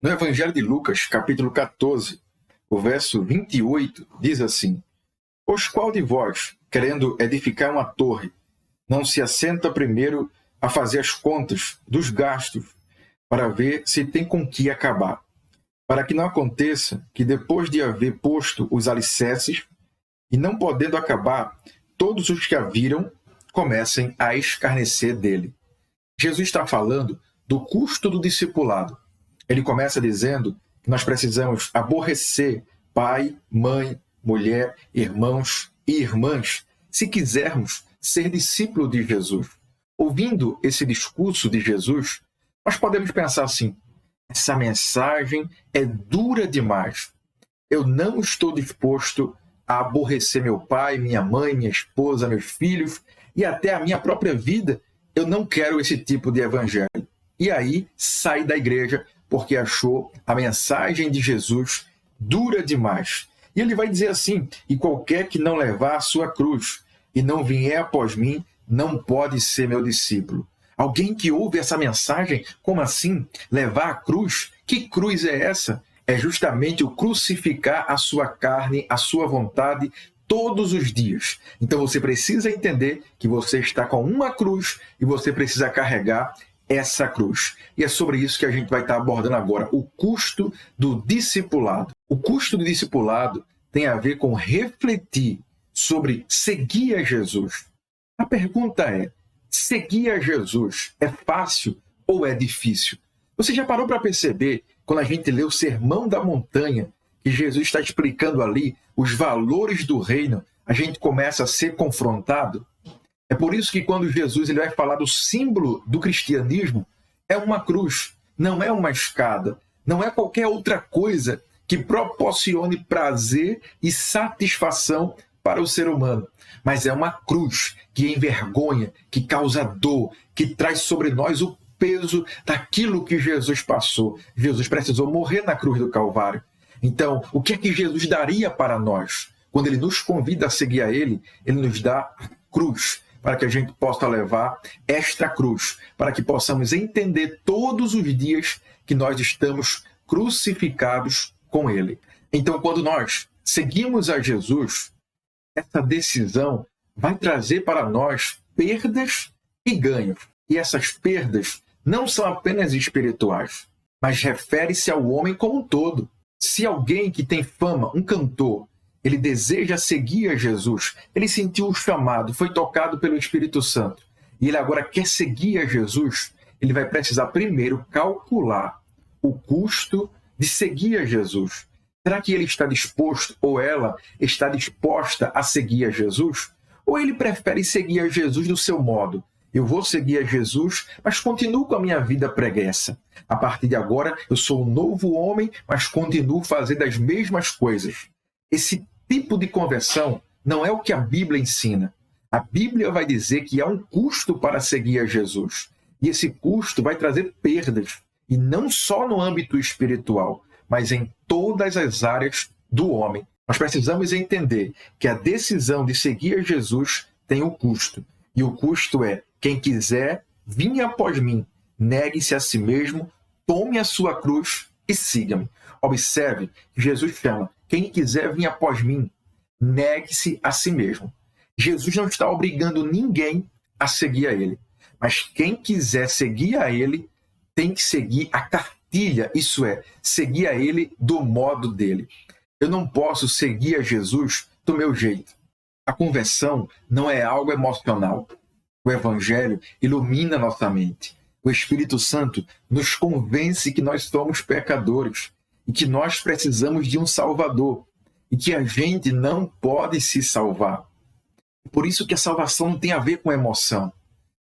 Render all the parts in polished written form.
No Evangelho de Lucas, capítulo 14, o verso 28, diz assim: Pois qual de vós, querendo edificar uma torre, não se assenta primeiro a fazer as contas dos gastos, para ver se tem com que acabar, para que não aconteça que depois de haver posto os alicerces, e não podendo acabar, todos os que a viram comecem a escarnecer dele. Jesus está falando do custo do discipulado. Ele começa dizendo que nós precisamos aborrecer pai, mãe, mulher, irmãos e irmãs, se quisermos ser discípulo de Jesus. Ouvindo esse discurso de Jesus, nós podemos pensar assim: essa mensagem é dura demais. Eu não estou disposto a aborrecer meu pai, minha mãe, minha esposa, meus filhos e até a minha própria vida. Eu não quero esse tipo de evangelho. E aí sai da igreja porque achou a mensagem de Jesus dura demais. E ele vai dizer assim: e qualquer que não levar a sua cruz e não vier após mim, não pode ser meu discípulo. Alguém que ouve essa mensagem, como assim? Levar a cruz? Que cruz é essa? É justamente o crucificar a sua carne, a sua vontade, todos os dias. Então você precisa entender que você está com uma cruz e você precisa carregar essa cruz. E é sobre isso que a gente vai estar abordando agora, o custo do discipulado. O custo do discipulado tem a ver com refletir sobre seguir a Jesus. A pergunta é: seguir a Jesus é fácil ou é difícil? Você já parou para perceber, quando a gente lê o Sermão da Montanha, que Jesus está explicando ali os valores do reino, a gente começa a ser confrontado? É por isso que quando Jesus ele vai falar do símbolo do cristianismo, é uma cruz, não é uma escada, não é qualquer outra coisa que proporcione prazer e satisfação para o ser humano, mas é uma cruz que envergonha, que causa dor, que traz sobre nós o peso daquilo que Jesus passou. Jesus precisou morrer na cruz do Calvário. Então, o que é que Jesus daria para nós? Quando ele nos convida a seguir a ele nos dá a cruz, para que a gente possa levar esta cruz, para que possamos entender todos os dias que nós estamos crucificados com ele. Então, quando nós seguimos a Jesus, essa decisão vai trazer para nós perdas e ganhos. E essas perdas não são apenas espirituais, mas refere-se ao homem como um todo. Se alguém que tem fama, um cantor, ele deseja seguir a Jesus, ele sentiu o chamado, foi tocado pelo Espírito Santo, e ele agora quer seguir a Jesus, ele vai precisar primeiro calcular o custo de seguir a Jesus. Será que ele está disposto, ou ela está disposta a seguir a Jesus? Ou ele prefere seguir a Jesus do seu modo? Eu vou seguir a Jesus, mas continuo com a minha vida preguiça. A partir de agora, eu sou um novo homem, mas continuo fazendo as mesmas coisas. Esse tipo de conversão não é o que a Bíblia ensina. A Bíblia vai dizer que há um custo para seguir a Jesus. E esse custo vai trazer perdas. E não só no âmbito espiritual, mas em todas as áreas do homem. Nós precisamos entender que a decisão de seguir a Jesus tem um custo. E o custo é: quem quiser, vinha após mim, negue-se a si mesmo, tome a sua cruz e siga-me. Observe que Jesus chama: quem quiser vir após mim, negue-se a si mesmo. Jesus não está obrigando ninguém a seguir a ele. Mas quem quiser seguir a ele, tem que seguir a cartilha, isso é, seguir a ele do modo dele. Eu não posso seguir a Jesus do meu jeito. A conversão não é algo emocional. O Evangelho ilumina nossa mente. O Espírito Santo nos convence que nós somos pecadores e que nós precisamos de um Salvador e que a gente não pode se salvar. Por isso que a salvação não tem a ver com emoção.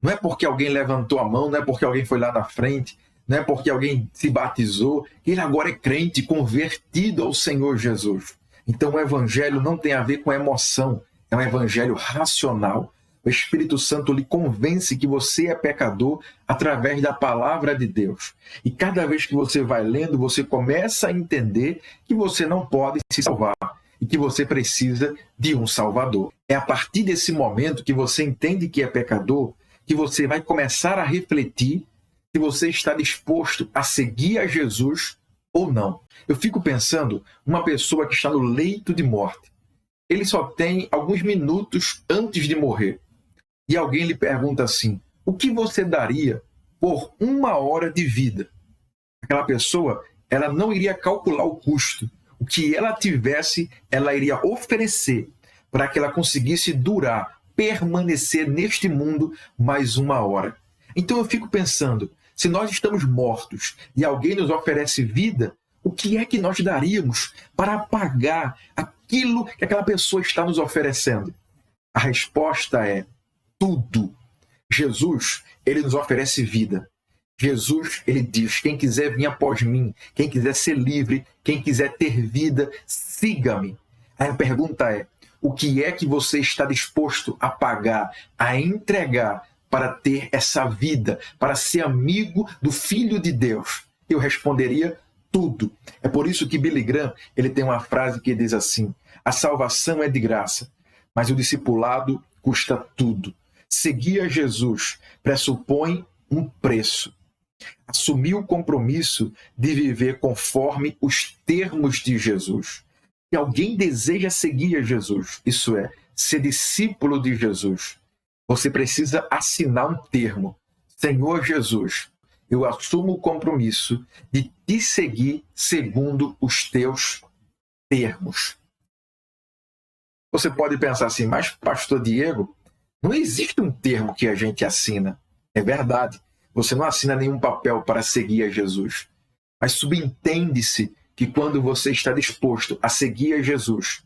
Não é porque alguém levantou a mão, não é porque alguém foi lá na frente, não é porque alguém se batizou, que ele agora é crente, convertido ao Senhor Jesus. Então o Evangelho não tem a ver com emoção, é um Evangelho racional. O Espírito Santo lhe convence que você é pecador através da palavra de Deus. E cada vez que você vai lendo, você começa a entender que você não pode se salvar e que você precisa de um Salvador. É a partir desse momento que você entende que é pecador, que você vai começar a refletir se você está disposto a seguir a Jesus ou não. Eu fico pensando, uma pessoa que está no leito de morte, ele só tem alguns minutos antes de morrer. E alguém lhe pergunta assim: o que você daria por 1 hora de vida? Aquela pessoa, ela não iria calcular o custo. O que ela tivesse, ela iria oferecer para que ela conseguisse durar, permanecer neste mundo mais 1 hora. Então eu fico pensando, se nós estamos mortos e alguém nos oferece vida, o que é que nós daríamos para pagar aquilo que aquela pessoa está nos oferecendo? A resposta é tudo. Jesus, ele nos oferece vida. Jesus, ele diz: quem quiser vir após mim, quem quiser ser livre, quem quiser ter vida, siga-me. Aí a pergunta é: o que é que você está disposto a pagar, a entregar para ter essa vida, para ser amigo do Filho de Deus? Eu responderia: tudo. É por isso que Billy Graham, ele tem uma frase que diz assim: a salvação é de graça, mas o discipulado custa tudo. Seguir a Jesus pressupõe um preço. Assumir o compromisso de viver conforme os termos de Jesus. Se alguém deseja seguir a Jesus, isso é, ser discípulo de Jesus, você precisa assinar um termo. Senhor Jesus, eu assumo o compromisso de te seguir segundo os teus termos. Você pode pensar assim: mas pastor Diego, não existe um termo que a gente assina. É verdade. Você não assina nenhum papel para seguir a Jesus. Mas subentende-se que quando você está disposto a seguir a Jesus,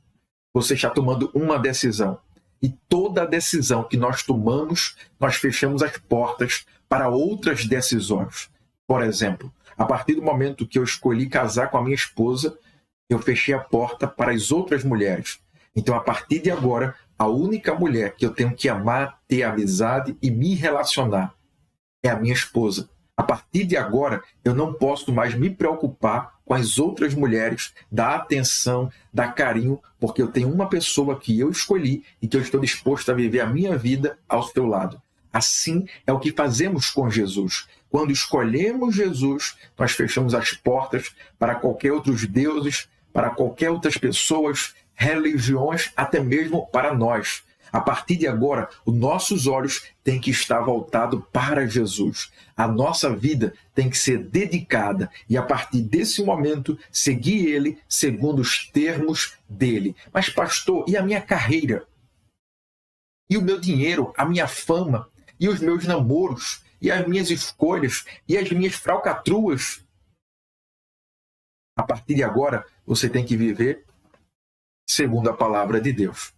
você está tomando uma decisão. E toda decisão que nós tomamos, nós fechamos as portas para outras decisões. Por exemplo, a partir do momento que eu escolhi casar com a minha esposa, eu fechei a porta para as outras mulheres. Então, a partir de agora, a única mulher que eu tenho que amar, ter amizade e me relacionar é a minha esposa. A partir de agora, eu não posso mais me preocupar com as outras mulheres, dar atenção, dar carinho, porque eu tenho uma pessoa que eu escolhi e que eu estou disposto a viver a minha vida ao seu lado. Assim é o que fazemos com Jesus. Quando escolhemos Jesus, nós fechamos as portas para qualquer outros deuses, para qualquer outras pessoas, religiões, até mesmo para nós. A partir de agora, os nossos olhos têm que estar voltados para Jesus. A nossa vida tem que ser dedicada e, a partir desse momento, seguir Ele segundo os termos dEle. Mas, pastor, e a minha carreira? E o meu dinheiro? A minha fama? E os meus namoros? E as minhas escolhas? E as minhas falcatruas? A partir de agora, você tem que viver segundo a palavra de Deus.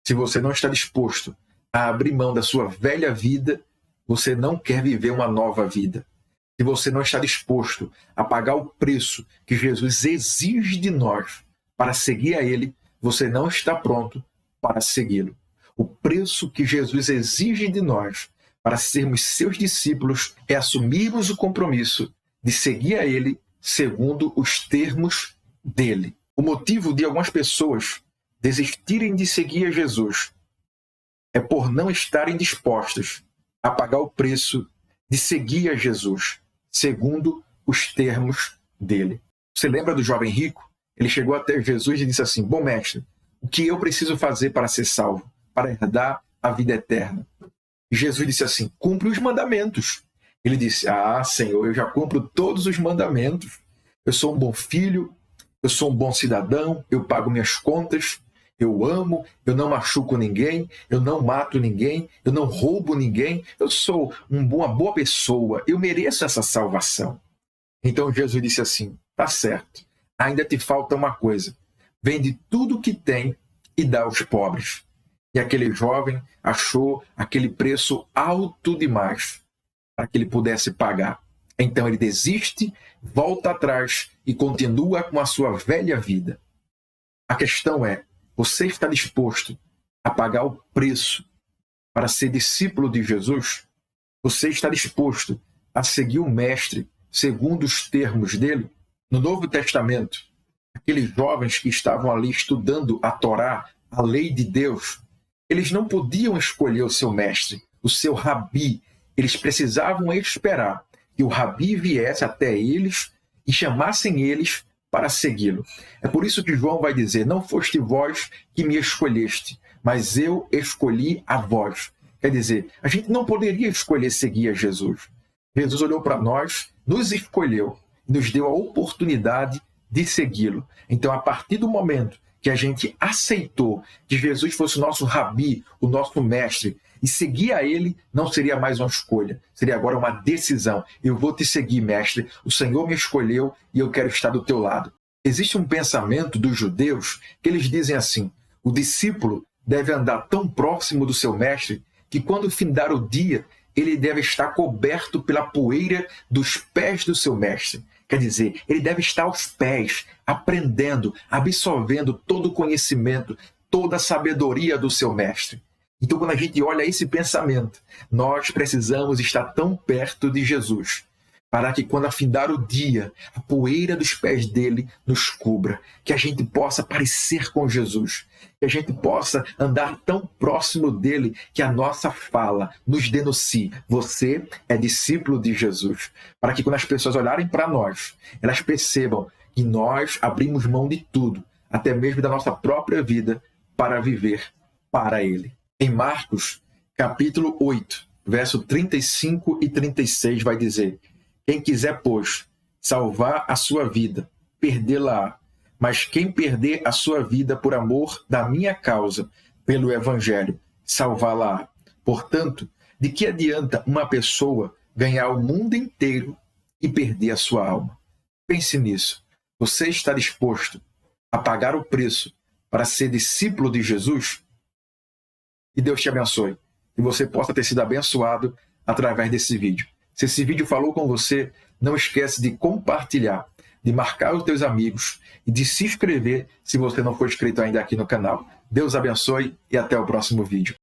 Se você não está disposto a abrir mão da sua velha vida, você não quer viver uma nova vida. Se você não está disposto a pagar o preço que Jesus exige de nós para seguir a Ele, você não está pronto para segui-lo. O preço que Jesus exige de nós para sermos seus discípulos é assumirmos o compromisso de seguir a Ele segundo os termos dEle. O motivo de algumas pessoas desistirem de seguir a Jesus é por não estarem dispostas a pagar o preço de seguir a Jesus, segundo os termos dele. Você lembra do jovem rico? Ele chegou até Jesus e disse assim: bom mestre, o que eu preciso fazer para ser salvo, para herdar a vida eterna? E Jesus disse assim: cumpre os mandamentos. Ele disse: ah, Senhor, eu já cumpro todos os mandamentos. Eu sou um bom filho, eu sou um bom cidadão, eu pago minhas contas, eu amo, eu não machuco ninguém, eu não mato ninguém, eu não roubo ninguém, eu sou uma boa pessoa, eu mereço essa salvação. Então Jesus disse assim: tá certo, ainda te falta uma coisa, vende tudo o que tem e dá aos pobres. E aquele jovem achou aquele preço alto demais para que ele pudesse pagar. Então ele desiste, volta atrás e continua com a sua velha vida. A questão é: você está disposto a pagar o preço para ser discípulo de Jesus? Você está disposto a seguir o Mestre segundo os termos dele? No Novo Testamento, aqueles jovens que estavam ali estudando a Torá, a lei de Deus, eles não podiam escolher o seu mestre, o seu rabi. Eles precisavam esperar que o rabi viesse até eles e chamassem eles para segui-lo. É por isso que João vai dizer: não foste vós que me escolheste, mas eu escolhi a vós. Quer dizer, a gente não poderia escolher seguir a Jesus. Jesus olhou para nós, nos escolheu, nos deu a oportunidade de segui-lo. Então, a partir do momento que a gente aceitou que Jesus fosse o nosso rabi, o nosso mestre, e seguir a ele não seria mais uma escolha, seria agora uma decisão. Eu vou te seguir, mestre, o Senhor me escolheu e eu quero estar do teu lado. Existe um pensamento dos judeus que eles dizem assim: o discípulo deve andar tão próximo do seu mestre que quando findar o dia, ele deve estar coberto pela poeira dos pés do seu mestre. Quer dizer, ele deve estar aos pés, aprendendo, absorvendo todo o conhecimento, toda a sabedoria do seu mestre. Então, quando a gente olha esse pensamento, nós precisamos estar tão perto de Jesus, para que quando afindar o dia, a poeira dos pés dele nos cubra, que a gente possa parecer com Jesus, que a gente possa andar tão próximo dele que a nossa fala nos denuncie: você é discípulo de Jesus. Para que quando as pessoas olharem para nós, elas percebam que nós abrimos mão de tudo, até mesmo da nossa própria vida, para viver para ele. Em Marcos, capítulo 8, verso 35 e 36 vai dizer: quem quiser, pois, salvar a sua vida, perdê-la-á. Mas quem perder a sua vida por amor da minha causa, pelo Evangelho, salvá-la-á. Portanto, de que adianta uma pessoa ganhar o mundo inteiro e perder a sua alma? Pense nisso. Você está disposto a pagar o preço para ser discípulo de Jesus? Que Deus te abençoe e você possa ter sido abençoado através desse vídeo. Se esse vídeo falou com você, não esquece de compartilhar, de marcar os teus amigos e de se inscrever se você não for inscrito ainda aqui no canal. Deus abençoe e até o próximo vídeo.